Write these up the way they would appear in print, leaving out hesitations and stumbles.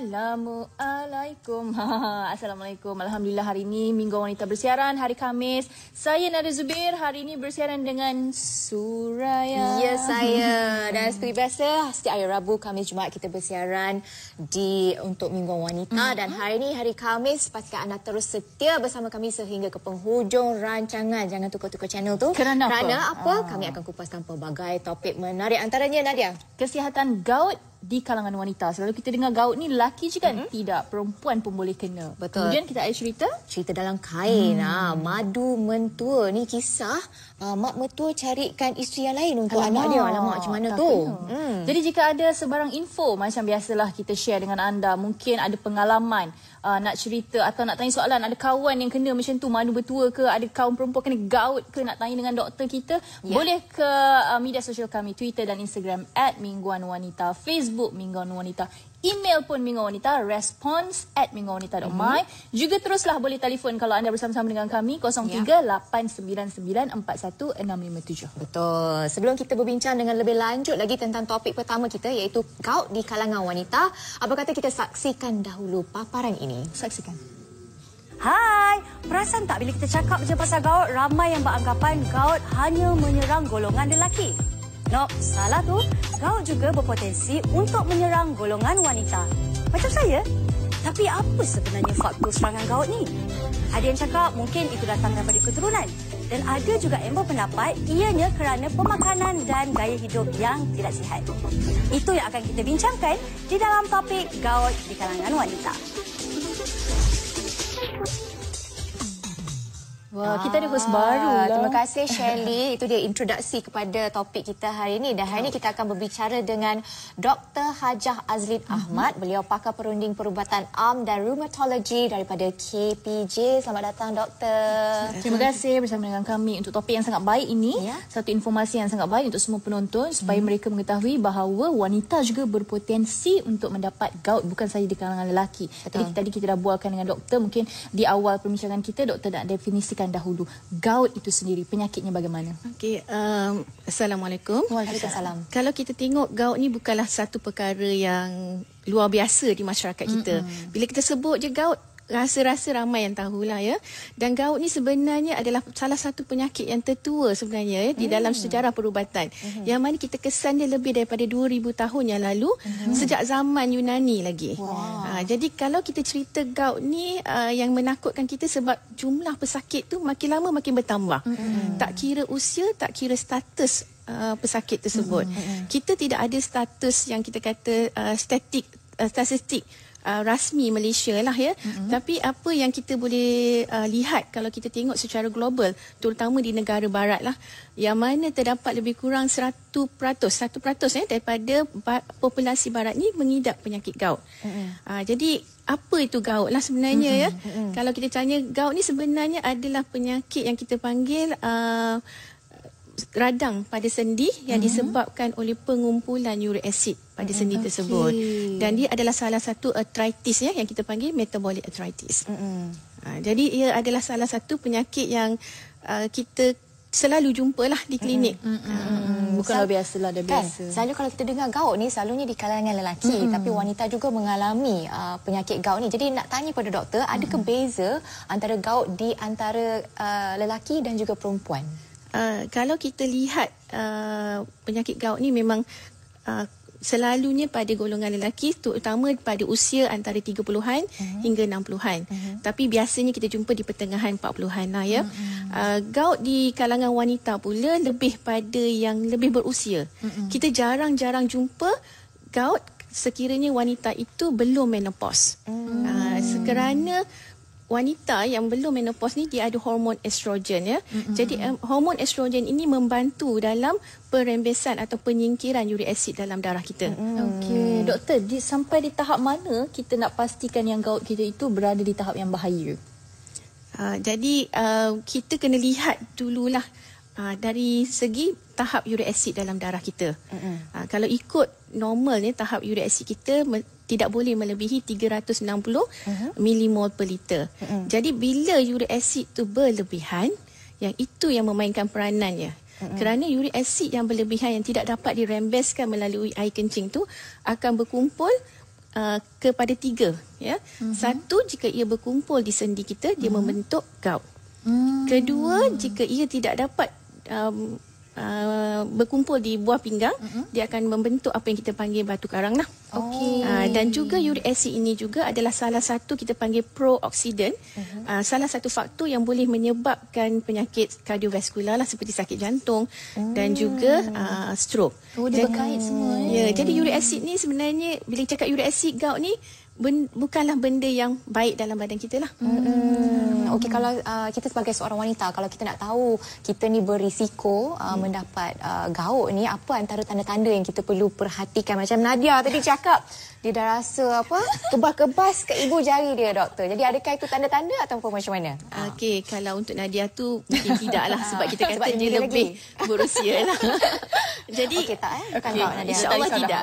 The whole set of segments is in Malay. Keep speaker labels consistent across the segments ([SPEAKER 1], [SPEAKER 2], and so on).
[SPEAKER 1] Assalamualaikum. Assalamualaikum. Alhamdulillah hari ini Minggu Wanita bersiaran hari Khamis. Saya Nada Zubir hari ini bersiaran dengan Suraya.
[SPEAKER 2] Ya, saya. Dan seperti biasa setiap hari Rabu, Khamis, Jumaat kita bersiaran untuk Minggu Wanita dan hari ini hari Khamis pastikan anda terus setia bersama kami sehingga ke penghujung rancangan. Jangan tukar-tukar channel tu.
[SPEAKER 1] Kerana
[SPEAKER 2] apa? Kami akan kupaskan pelbagai topik menarik antaranya Nadia.
[SPEAKER 1] Kesihatan gout di kalangan wanita. Selalu kita dengar gout ni lelaki je kan? Tidak, perempuan pun boleh kena.
[SPEAKER 2] Betul.
[SPEAKER 1] Kemudian kita ada cerita
[SPEAKER 2] Dalam kain. Madu mentua. Ni kisah mak mentua carikan isteri yang lain untuk anak dia. Alamak, macam mana tu?
[SPEAKER 1] Jadi jika ada sebarang info, macam biasalah kita share dengan anda. Mungkin ada pengalaman, nak cerita atau nak tanya soalan. Ada kawan yang kena macam tu, madu bertua ke? Ada kawan perempuan kena gout ke? Nak tanya dengan doktor kita? Boleh ke media sosial kami, Twitter dan Instagram @mingguanwanita, Facebook Mingguan Wanita, email pun Mingguan Wanita, response@mingguanwanita.my. Juga teruslah boleh telefon kalau anda bersama-sama dengan kami 03-899-41657.
[SPEAKER 2] Betul. Sebelum kita berbincang dengan lebih lanjut lagi tentang topik pertama kita iaitu gout di kalangan wanita, apa kata kita saksikan dahulu paparan ini.
[SPEAKER 1] Saksikan.
[SPEAKER 3] Hai, perasan tak bila kita cakap je pasal gout, ramai yang beranggapan gout hanya menyerang golongan lelaki. Nope, salah tu. Gout juga berpotensi untuk menyerang golongan wanita. Macam saya. Tapi apa sebenarnya faktor serangan gout ni? Ada yang cakap mungkin itu datang daripada keturunan. Dan ada juga yang berpendapat ianya kerana pemakanan dan gaya hidup yang tidak sihat. Itu yang akan kita bincangkan di dalam topik gout di kalangan wanita.
[SPEAKER 1] Wah, kita ada host baru lah.
[SPEAKER 2] Terima kasih Shirley. Itu dia introduksi kepada topik kita hari ini. Dan hari ini kita akan berbicara dengan Dr. Hajah Azlin Ahmad. Beliau pakar perunding perubatan am dan rheumatologi daripada KPJ. Selamat datang doktor.
[SPEAKER 1] Terima kasih bersama dengan kami untuk topik yang sangat baik ini. Satu informasi yang sangat baik untuk semua penonton supaya mereka mengetahui bahawa wanita juga berpotensi untuk mendapat gout, bukan sahaja di kalangan lelaki. Jadi tadi kita dah bualkan dengan doktor, mungkin di awal perbincangan kita doktor nak definisikan dahulu gout itu sendiri, penyakitnya bagaimana?
[SPEAKER 4] Okey, Assalamualaikum.
[SPEAKER 2] Waalaikumsalam.
[SPEAKER 4] Kalau kita tengok gout ni bukanlah satu perkara yang luar biasa di masyarakat kita. Bila kita sebut je gout, rasa-rasa ramai yang tahulah ya. Dan gout ni sebenarnya adalah salah satu penyakit yang tertua sebenarnya ya, di dalam sejarah perubatan. Yang mana kita kesan dia lebih daripada 2000 tahun yang lalu, sejak zaman Yunani lagi. Jadi kalau kita cerita gout ni yang menakutkan kita sebab jumlah pesakit tu makin lama makin bertambah. Tak kira usia, tak kira status pesakit tersebut. Kita tidak ada status yang kita kata statistik rasmi Malaysia lah ya. Tapi apa yang kita boleh lihat kalau kita tengok secara global, terutama di negara barat lah, yang mana terdapat lebih kurang 100% daripada populasi barat ni mengidap penyakit gout. Jadi apa itu gout lah sebenarnya ya. Kalau kita tanya, gout ni sebenarnya adalah penyakit yang kita panggil radang pada sendi yang disebabkan oleh pengumpulan uric acid pada sendi tersebut. Dan dia adalah salah satu arthritis ya, yang kita panggil metabolic arthritis. Jadi ia adalah salah satu penyakit yang kita selalu jumpalah di klinik.
[SPEAKER 1] Bukanlah biasalah, dah biasa.
[SPEAKER 2] Selalu kalau kita dengar gout ni selalunya di kalangan lelaki, tapi wanita juga mengalami penyakit gout ni. Jadi nak tanya pada doktor, adakah beza antara gout di antara lelaki dan juga perempuan?
[SPEAKER 4] Kalau kita lihat penyakit gout ni memang selalunya pada golongan lelaki, terutama pada usia antara 30-an hingga 60-an. Tapi biasanya kita jumpa di pertengahan 40-an lah ya. Gout di kalangan wanita pula lebih pada yang lebih berusia. Kita jarang-jarang jumpa gout sekiranya wanita itu belum menopause. Kerana wanita yang belum menopause ni dia ada hormon estrogen ya. Jadi hormon estrogen ini membantu dalam perembesan atau penyingkiran uric acid dalam darah kita.
[SPEAKER 1] Okey, doktor, sampai di tahap mana kita nak pastikan yang gout kita itu berada di tahap yang bahaya?
[SPEAKER 4] Jadi kita kena lihat dululah dari segi tahap uric acid dalam darah kita. Kalau ikut normal ni, tahap uric acid kita tidak boleh melebihi 360 milimol per liter. Jadi bila uric acid tu berlebihan, yang itu yang memainkan peranannya. Kerana uric acid yang berlebihan yang tidak dapat dirembeskan melalui air kencing tu akan berkumpul kepada 3 ya. Satu, jika ia berkumpul di sendi kita dia membentuk gout. Kedua, jika ia tidak dapat berkumpul di buah pinggang, dia akan membentuk apa yang kita panggil batu karang lah. Dan juga uric acid ini juga adalah salah satu kita panggil pro-oksidan, salah satu faktor yang boleh menyebabkan penyakit kardiovaskular lah, seperti sakit jantung dan juga stroke.
[SPEAKER 1] Dia berkait semua.
[SPEAKER 4] Jadi uric acid ni sebenarnya, bila cakap uric acid, gout ni bukanlah benda yang baik dalam badan kita lah.
[SPEAKER 2] Okey, kalau kita sebagai seorang wanita, kalau kita nak tahu kita ni berisiko mendapat gout ni, apa antara tanda-tanda yang kita perlu perhatikan? Macam Nadia tadi cakap, dia dah rasa kebas-kebas ke ibu jari dia, doktor. Jadi adakah itu tanda-tanda ataupun macam mana?
[SPEAKER 4] Okey, kalau untuk Nadia tu mungkin tidak lah, sebab kita kata dia lebih berusia lah. Jadi
[SPEAKER 2] okey tak bukan gout, Nadia.
[SPEAKER 4] InsyaAllah tidak.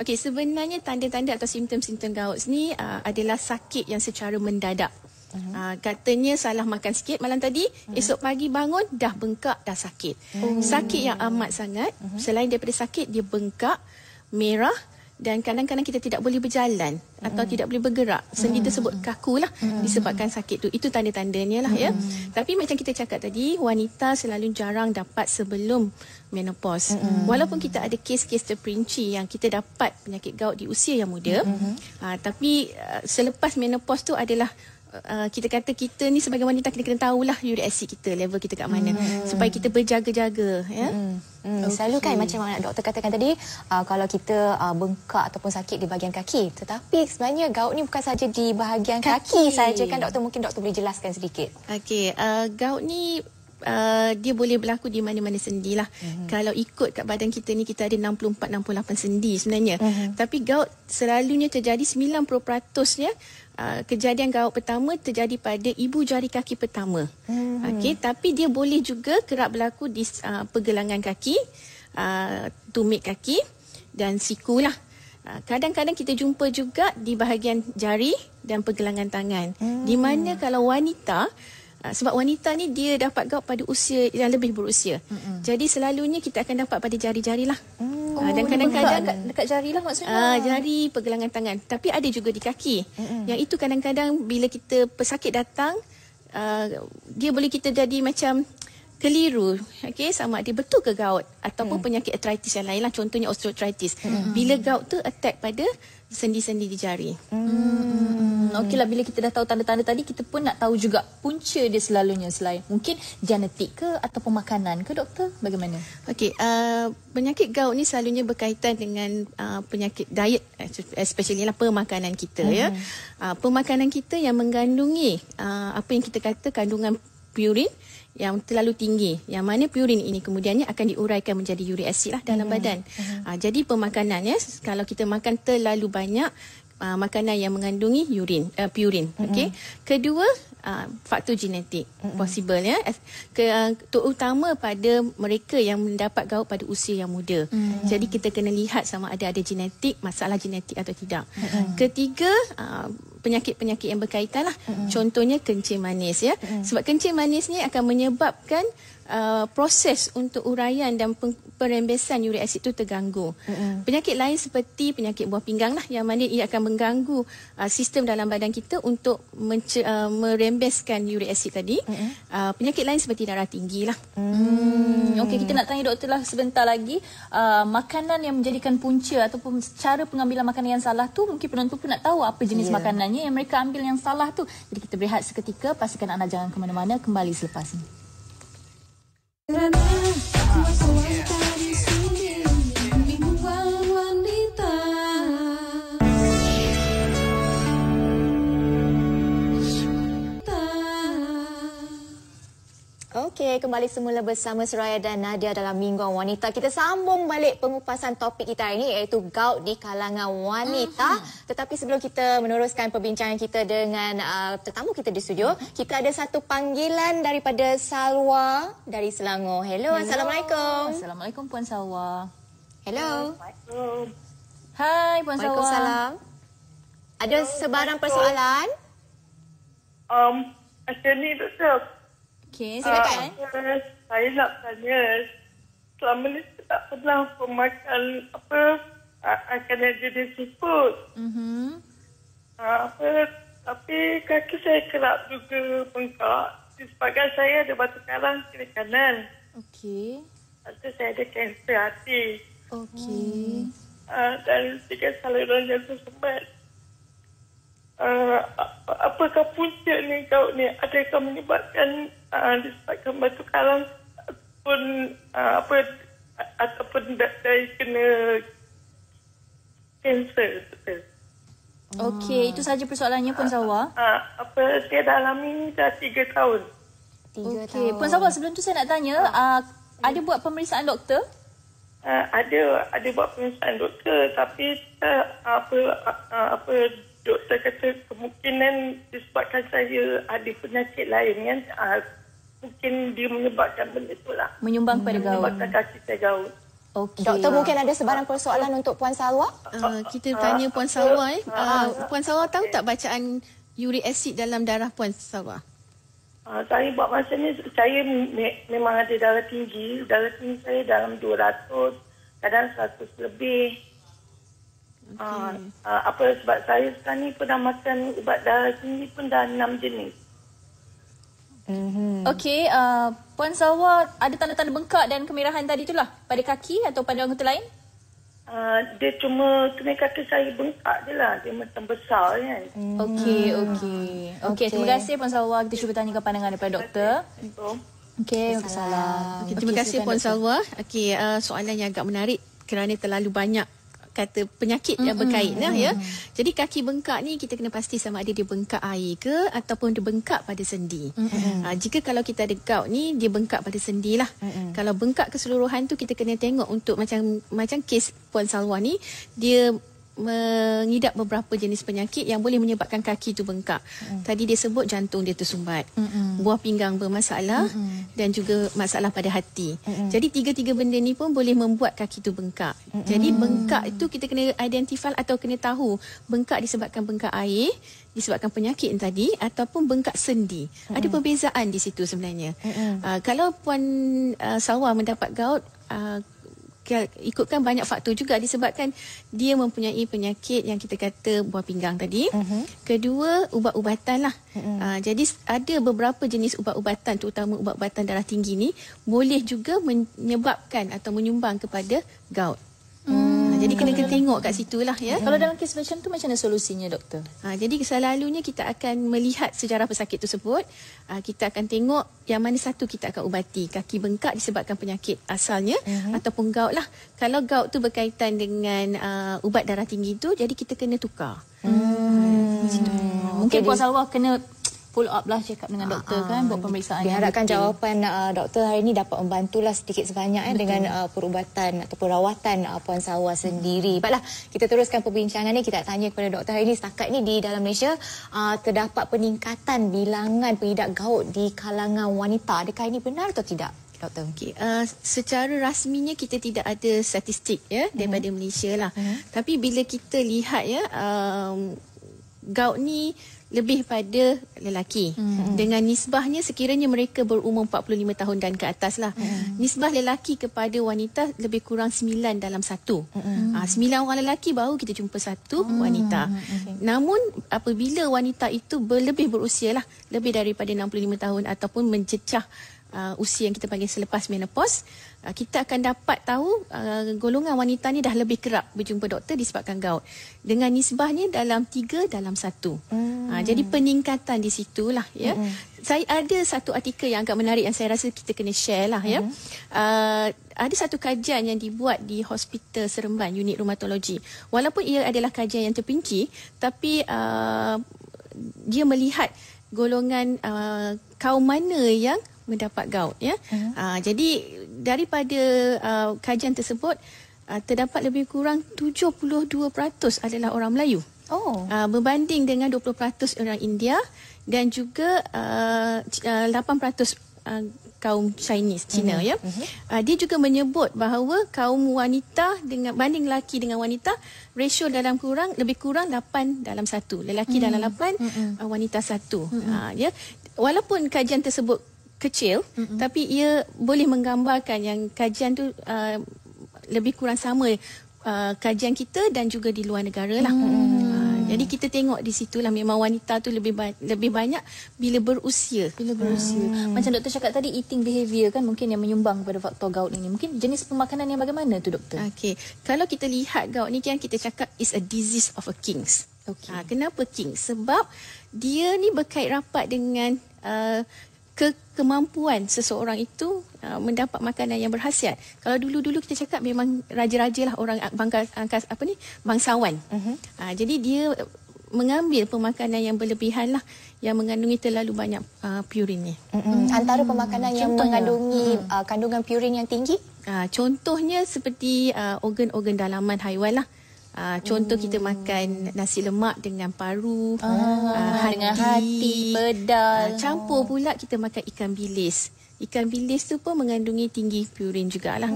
[SPEAKER 4] Okey, sebenarnya tanda-tanda atau simptom-simptom gout ni adalah sakit yang secara mendadak. Katanya salah makan sikit malam tadi, esok pagi bangun dah bengkak, dah sakit. Sakit yang amat sangat. Selain daripada sakit, dia bengkak, merah, dan kadang-kadang kita tidak boleh berjalan atau tidak boleh bergerak. Sendi tersebut kaku lah disebabkan sakit tu. Itu tanda-tandanya lah ya. Tapi macam kita cakap tadi, wanita selalu jarang dapat sebelum menopause. Walaupun kita ada kes-kes terperinci yang kita dapat penyakit gout di usia yang muda, tapi selepas menopause tu adalah kita kata kita ni sebagai wanita kita kena tahulah uric acid kita, level kita kat mana, supaya kita berjaga-jaga ya.
[SPEAKER 2] Selalu kan macam doktor katakan tadi, kalau kita bengkak ataupun sakit di bahagian kaki, tetapi sebenarnya gout ni bukan saja di bahagian kaki saja kan doktor? Mungkin doktor boleh jelaskan sedikit.
[SPEAKER 4] Okey, gout ni dia boleh berlaku di mana-mana sendi lah. Kalau ikut kat badan kita ni, kita ada 64-68 sendi sebenarnya. Tapi gout selalunya terjadi 90% nya kejadian gout pertama terjadi pada ibu jari kaki pertama. Okey, tapi dia boleh juga kerap berlaku di pergelangan kaki, tumit kaki dan siku lah. Kadang-kadang kita jumpa juga di bahagian jari dan pergelangan tangan. Di mana kalau wanita, sebab wanita ni dia dapat gout pada usia yang lebih berusia. Jadi selalunya kita akan dapat pada jari-jari lah. Dan kadang-kadang
[SPEAKER 1] dekat jari lah maksudnya.
[SPEAKER 4] Jari, pergelangan tangan. Tapi ada juga di kaki. Yang itu kadang-kadang bila kita pesakit datang, dia boleh kita jadi macam keliru, okey, sama ada betul ke gout ataupun penyakit arthritis yang lain lah, contohnya osteoarthritis. Bila gout tu attack pada sendi-sendi di jari.
[SPEAKER 1] Okeylah, bila kita dah tahu tanda-tanda tadi, kita pun nak tahu juga punca dia selalunya selain mungkin genetik ke ataupun makanan ke, doktor? Bagaimana?
[SPEAKER 4] Okey, penyakit gout ni selalunya berkaitan dengan penyakit diet, especially lah pemakanan kita ya. Pemakanan kita yang mengandungi apa yang kita kata kandungan purin yang terlalu tinggi, yang mana purin ini kemudiannya akan diuraikan menjadi uric acid lah dalam badan. Jadi pemakanannya, kalau kita makan terlalu banyak makanan yang mengandungi purin. Okey. Kedua, faktor genetik possible ya, terutama pada mereka yang mendapat gout pada usia yang muda. Jadi kita kena lihat sama ada genetik, masalah genetik atau tidak. Ketiga, penyakit-penyakit yang berkaitan lah. Contohnya kencing manis ya. Sebab kencing manis ni akan menyebabkan proses untuk uraian dan perembesan uric acid itu terganggu. Penyakit lain seperti penyakit buah pinggang lah, yang mana ia akan mengganggu sistem dalam badan kita untuk merembeskan uric acid tadi. Penyakit lain seperti darah tinggi lah.
[SPEAKER 1] Okey, kita nak tanya doktor lah sebentar lagi. Makanan yang menjadikan punca ataupun cara pengambilan makanan yang salah tu, mungkin penonton pun nak tahu apa jenis makanannya yang mereka ambil yang salah tu. Jadi kita berehat seketika, pastikan anda jangan ke mana-mana, kembali selepas ini.
[SPEAKER 2] Okey, kembali semula bersama Suraya dan Nadia dalam Mingguan Wanita. Kita sambung balik pengupasan topik kita hari ini, iaitu gout di kalangan wanita. Tetapi sebelum kita meneruskan perbincangan kita dengan tetamu kita di studio, kita ada satu panggilan daripada Salwa dari Selangor. Hello. Assalamualaikum.
[SPEAKER 1] Assalamualaikum Puan Salwa.
[SPEAKER 2] Hello.
[SPEAKER 5] Assalamualaikum.
[SPEAKER 1] Hai Puan Salwa.
[SPEAKER 2] Waalaikumsalam. Ada sebarang persoalan?
[SPEAKER 5] Macam ni doktor.
[SPEAKER 1] Okey, silakan.
[SPEAKER 5] Saya nak tanya, selama ni saya tak pernah memakan akan ada disebut. Tapi kaki saya kerap juga bengkak disebabkan saya ada batu karang kiri kanan.
[SPEAKER 1] Okey.
[SPEAKER 5] Lepas saya ada kanser hati.
[SPEAKER 1] Okey.
[SPEAKER 5] Dan 3 saluran yang tersumbat. Apakah punca ni gout ni? Adakah menyebabkan disebabkan batu karang ataupun dari kena kanser?
[SPEAKER 1] Okey, itu saja persoalannya Puan Salwa.
[SPEAKER 5] Saya dah alami dah 3 tahun.
[SPEAKER 2] 3
[SPEAKER 1] Okey,
[SPEAKER 2] tahun.
[SPEAKER 1] Puan Salwa, sebelum tu saya nak tanya, ada buat pemeriksaan doktor?
[SPEAKER 5] Ada buat pemeriksaan doktor, tapi doktor kata kemungkinan disebabkan saya ada penyakit lain kan. Mungkin dia menyebabkan benda tu lah.
[SPEAKER 1] Menyumbang kepada gout.
[SPEAKER 5] Menyebabkan kaki saya gout.
[SPEAKER 1] Okey.
[SPEAKER 2] Doktor, mungkin ada sebarang persoalan untuk Puan Salwa?
[SPEAKER 4] Kita tanya Puan Salwa. Puan Salwa tahu tak bacaan uric acid dalam darah Puan Salwa?
[SPEAKER 5] Saya buat masa ni, saya memang ada darah tinggi. Darah tinggi saya dalam 200, kadang 100 lebih. Sebab saya sekarang ni pernah makan ubat darah tinggi pun dah 6 jenis.
[SPEAKER 1] Okey, Puan Salwa ada tanda-tanda bengkak dan kemerahan tadi itulah pada kaki atau pada anggota lain?
[SPEAKER 5] Dia cuma kena kata saya bengkak je lah. Dia macam besar kan.
[SPEAKER 1] Okey. Terima kasih Puan Salwa. Kita cuba tanyakan pandangan daripada doktor. Okey, salam.
[SPEAKER 4] Terima kasih Puan Salwa. Okey, soalan yang agak menarik kerana terlalu banyak kata penyakit yang berkait ya. Jadi kaki bengkak ni kita kena pasti sama ada dia bengkak air ke ataupun dia bengkak pada sendi. Jika kalau kita ada gout ni dia bengkak pada sendi lah. Kalau bengkak keseluruhan tu kita kena tengok untuk macam kes Puan Salwa ni, dia mengidap beberapa jenis penyakit yang boleh menyebabkan kaki tu bengkak. Tadi dia sebut jantung dia tersumbat, buah pinggang bermasalah dan juga masalah pada hati. Jadi tiga-tiga benda ni pun boleh membuat kaki tu bengkak. Jadi bengkak itu kita kena identify atau kena tahu bengkak disebabkan bengkak air, disebabkan penyakit tadi ataupun bengkak sendi. Ada perbezaan di situ sebenarnya. Kalau Puan Salwa mendapat gout, ikutkan banyak faktor juga disebabkan dia mempunyai penyakit yang kita kata buah pinggang tadi. Kedua, ubat-ubatan lah. Jadi ada beberapa jenis ubat-ubatan, terutama ubat-ubatan darah tinggi ni boleh juga menyebabkan atau menyumbang kepada gout. Jadi kena tengok kat situ lah ya.
[SPEAKER 1] Kalau dalam kes macam tu macam mana solusinya doktor?
[SPEAKER 4] Jadi selalunya kita akan melihat sejarah pesakit tersebut. Kita akan tengok yang mana satu kita akan ubati. Kaki bengkak disebabkan penyakit asalnya ataupun gout lah. Kalau gout tu berkaitan dengan ubat darah tinggi tu, jadi kita kena tukar.
[SPEAKER 1] Mungkin Puan Salwa kena follow up lah, check up dengan doktor kan, buat pemeriksaan.
[SPEAKER 2] Diharapkan jawapan doktor hari ini dapat membantulah sedikit sebanyak dengan perubatan ataupun rawatan Puan Salwa sendiri. Baiklah, kita teruskan perbincangan ni. Kita tanya kepada doktor hari ini, setakat ni di dalam Malaysia terdapat peningkatan bilangan pengidap gout di kalangan wanita. Adakah ini benar atau tidak, doktor?
[SPEAKER 4] Okay. Secara rasminya kita tidak ada statistik ya daripada Malaysia lah. Tapi bila kita lihat ya, gout ni lebih pada lelaki. Dengan nisbahnya sekiranya mereka berumur 45 tahun dan ke atas lah. Nisbah lelaki kepada wanita lebih kurang 9 dalam 1. 9 orang lelaki baru kita jumpa 1 wanita. Namun apabila wanita itu lebih berusia lah, lebih daripada 65 tahun ataupun mencecah usia yang kita panggil selepas menopause, kita akan dapat tahu golongan wanita ni dah lebih kerap berjumpa doktor disebabkan gout. Dengan nisbahnya dalam 3 dalam 1. Jadi peningkatan di situlah ya. Saya ada satu artikel yang agak menarik yang saya rasa kita kena share lah ya. Ada satu kajian yang dibuat di Hospital Seremban, unit rheumatologi. Walaupun ia adalah kajian yang terperinci, tapi dia melihat golongan kaum mana yang mendapat gout ya. Jadi daripada kajian tersebut terdapat lebih kurang 72% adalah orang Melayu. Berbanding dengan 20% orang India dan juga 8% kaum Chinese, Cina ya. Dia juga menyebut bahawa kaum wanita dengan banding lelaki dengan wanita, ratio dalam lebih kurang 8 dalam 1. Lelaki dalam 8, wanita 1. Ya. Walaupun kajian tersebut kecil, tapi ia boleh menggambarkan yang kajian tu lebih kurang sama kajian kita dan juga di luar negara lah. Jadi kita tengok di situlah memang wanita tu lebih banyak bila berusia.
[SPEAKER 1] Macam doktor cakap tadi, eating behavior kan mungkin yang menyumbang pada faktor gout ini. Mungkin jenis pemakanan yang bagaimana tu doktor?
[SPEAKER 4] Okey, kalau kita lihat gout ni kan kita cakap is a disease of a kings. Kenapa king? Sebab dia ni berkait rapat dengan kemampuan seseorang itu mendapat makanan yang berkhasiat. Kalau dulu-dulu kita cakap memang raja-raja lah, orang bangsawan. Jadi dia mengambil pemakanan yang berlebihan lah, yang mengandungi terlalu banyak purin ni.
[SPEAKER 2] Antara pemakanan yang mengandungi kandungan purin yang tinggi?
[SPEAKER 4] Contohnya seperti organ-organ dalaman haiwan lah. Contoh kita makan nasi lemak dengan paru,
[SPEAKER 1] dengan hati, pedal.
[SPEAKER 4] Campur pula kita makan ikan bilis. Ikan bilis tu pun mengandungi tinggi purin jugalah.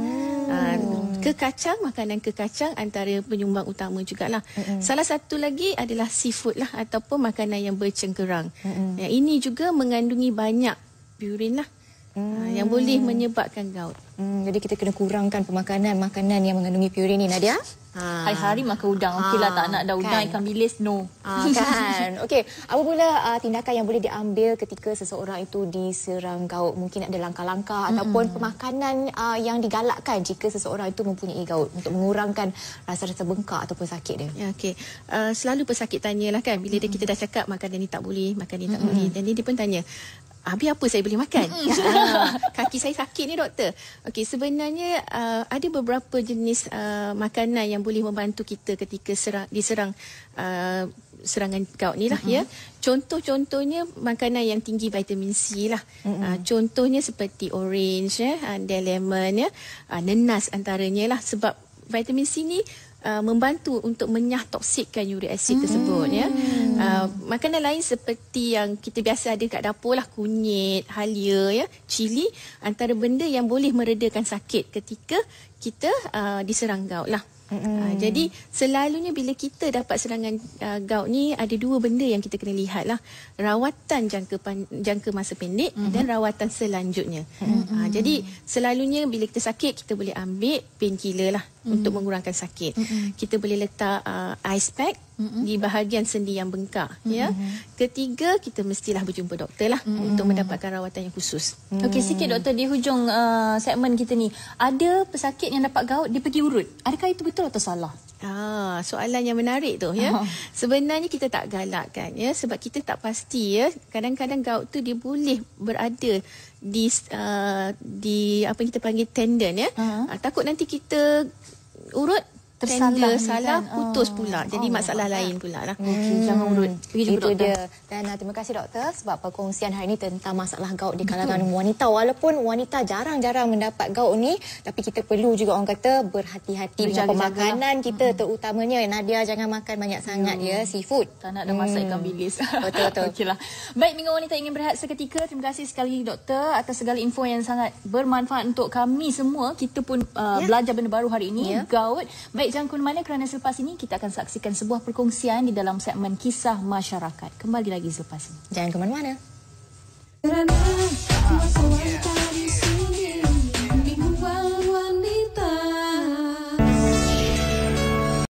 [SPEAKER 4] Kekacang, makanan kekacang antara penyumbang utama jugalah. Salah satu lagi adalah seafood lah, ataupun makanan yang bercengkerang. Ini juga mengandungi banyak purin lah. Yang boleh menyebabkan gout.
[SPEAKER 2] Jadi kita kena kurangkan makanan yang mengandungi purin ni, Nadia.
[SPEAKER 1] Hari-hari makan udang. Okeylah, tak nak dah udang, ikan bilis, no.
[SPEAKER 2] Kan. Okey, apa pula tindakan yang boleh diambil ketika seseorang itu diserang gout? Mungkin ada langkah-langkah ataupun pemakanan yang digalakkan jika seseorang itu mempunyai gout untuk mengurangkan rasa-rasa bengkak ataupun sakit dia.
[SPEAKER 4] Okey. Selalu pesakit tanyalah kan, bila kita dah cakap makanan ni tak boleh, makanan ni tak boleh. Dan dia pun tanya, habis apa saya boleh makan? Kaki saya sakit ni doktor. Okey, sebenarnya ada beberapa jenis makanan yang boleh membantu kita ketika diserang serangan gout ni lah ya. Contoh-contohnya makanan yang tinggi vitamin C lah. Contohnya seperti orange dan lemon nenas antaranya lah, sebab vitamin C ni membantu untuk menyah toksikkan uric acid tersebut ya. Makanan lain seperti yang kita biasa ada kat dapur lah, kunyit, halia ya, cili, antara benda yang boleh meredakan sakit ketika kita diserang gout lah. Jadi selalunya bila kita dapat serangan gout ni, ada dua benda yang kita kena lihat lah. Rawatan jangka masa pendek dan rawatan selanjutnya. Jadi selalunya bila kita sakit, kita boleh ambil painkiller lah untuk mengurangkan sakit. Kita boleh letak ice pack di bahagian sendi yang bengkak ya. Ketiga, kita mestilah berjumpa doktor lah untuk mendapatkan rawatan yang khusus.
[SPEAKER 1] Okey, sikit doktor, di hujung segmen kita ni, ada pesakit yang dapat gout dia pergi urut. Adakah itu betul atau salah?
[SPEAKER 4] Soalan yang menarik tu ya. Sebenarnya kita tak galakkan ya, sebab kita tak pasti ya. Kadang-kadang gout tu dia boleh berada di apa yang kita panggil tendon ya. Takut nanti kita urut, tender salah, putus pula. Jadi masalah lain pula lah.
[SPEAKER 1] Jangan urut.
[SPEAKER 2] Itu dia. Dan terima kasih doktor sebab perkongsian hari ini tentang masalah gout di kalangan wanita. Walaupun wanita jarang-jarang mendapat gout ni, tapi kita perlu juga orang kata berhati-hati dengan pemakanan kita, terutamanya Nadia jangan makan banyak sangat ya seafood.
[SPEAKER 1] Tak nak dah masak ikan bilis.
[SPEAKER 2] Betul.
[SPEAKER 1] Okeylah. Baik, Minggu Wanita ingin berehat seketika. Terima kasih sekali doktor atas segala info yang sangat bermanfaat untuk kami semua. Kita pun belajar benda baru hari ini, gout. Baik, jangan ke mana kerana selepas ini kita akan saksikan sebuah perkongsian di dalam segmen Kisah Masyarakat. Kembali lagi selepas ini.
[SPEAKER 2] Jangan ke mana-mana.